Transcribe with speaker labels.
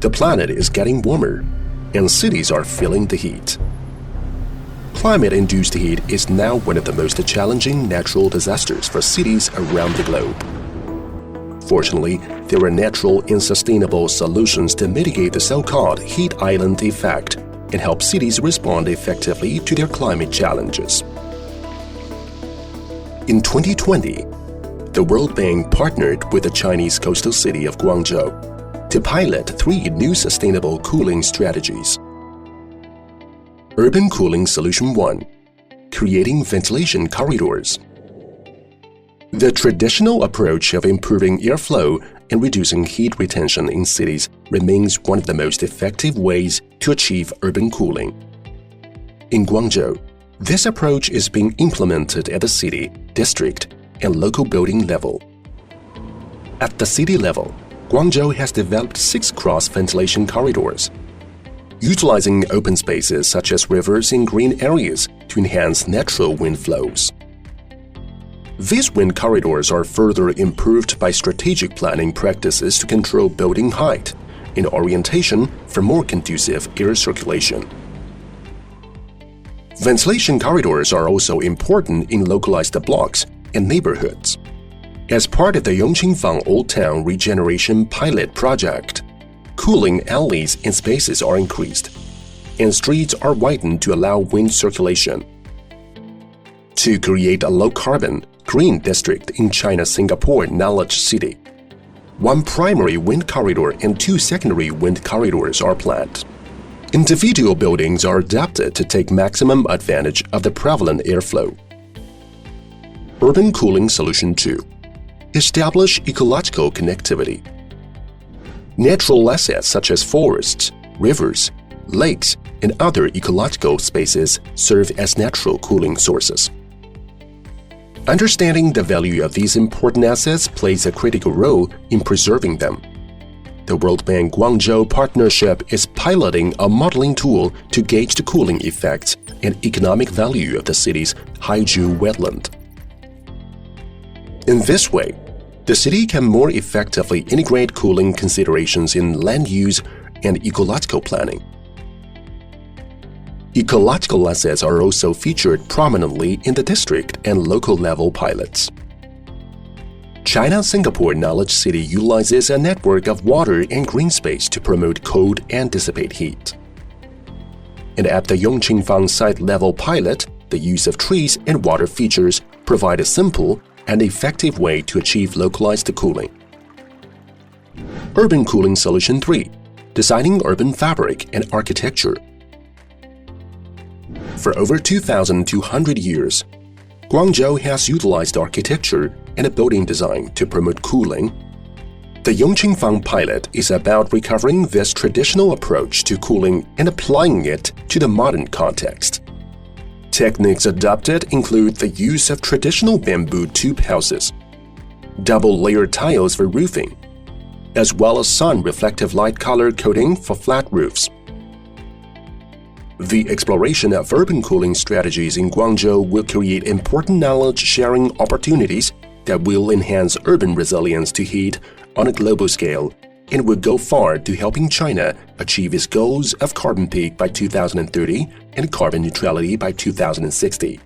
Speaker 1: The planet is getting warmer, and cities are feeling the heat. Climate-induced heat is now one of the most challenging natural disasters for cities around the globe. Fortunately, there are natural and sustainable solutions to mitigate the so-called heat island effect and help cities respond effectively to their climate challenges. In 2020, the World Bank partnered with the Chinese coastal city of Guangzhou to pilot 3 new sustainable cooling strategies. Urban Cooling Solution 1: Creating Ventilation Corridors. The traditional approach of improving airflow and reducing heat retention in cities remains one of the most effective ways to achieve urban cooling. In Guangzhou, this approach is being implemented at the city, district, and local building level. At the city level, Guangzhou has developed 6 cross-ventilation corridors, utilizing open spaces such as rivers and green areas to enhance natural wind flows. These wind corridors are further improved by strategic planning practices to control building height and orientation for more conducive air circulation. Ventilation corridors are also important in localized blocks and neighborhoods. As part of the Yongqingfang Old Town Regeneration Pilot Project, cooling alleys and spaces are increased, and streets are widened to allow wind circulation. To create a low-carbon, green district in China's Singapore Knowledge City, 1 primary wind corridor and 2 secondary wind corridors are planned. Individual buildings are adapted to take maximum advantage of the prevalent airflow. Urban Cooling Solution 2: Establish ecological connectivity. Natural assets such as forests, rivers, lakes, and other ecological spaces serve as natural cooling sources. Understanding the value of these important assets plays a critical role in preserving them. The World Bank Guangzhou partnership is piloting a modeling tool to gauge the cooling effects and economic value of the city's Haizhu wetland. In this way, the city can more effectively integrate cooling considerations in land use and ecological planning. Ecological assets are also featured prominently in the district and local level pilots. China's Singapore Knowledge City utilizes a network of water and green space to promote cold and dissipate heat. And at the Yongqingfang site-level pilot, the use of trees and water features provide a simple and effective way to achieve localized cooling. Urban Cooling Solution 3: Designing Urban Fabric and Architecture. For over 2,200 years, Guangzhou has utilized architecture and building design to promote cooling. The Yongqingfang pilot is about recovering this traditional approach to cooling and applying it to the modern context. Techniques adopted include the use of traditional bamboo tube houses, double-layered tiles for roofing, as well as sun-reflective light color coating for flat roofs. The exploration of urban cooling strategies in Guangzhou will create important knowledge-sharing opportunities that will enhance urban resilience to heat on a global scale and will go far to helping China achieve its goals of carbon peak by 2030 and carbon neutrality by 2060.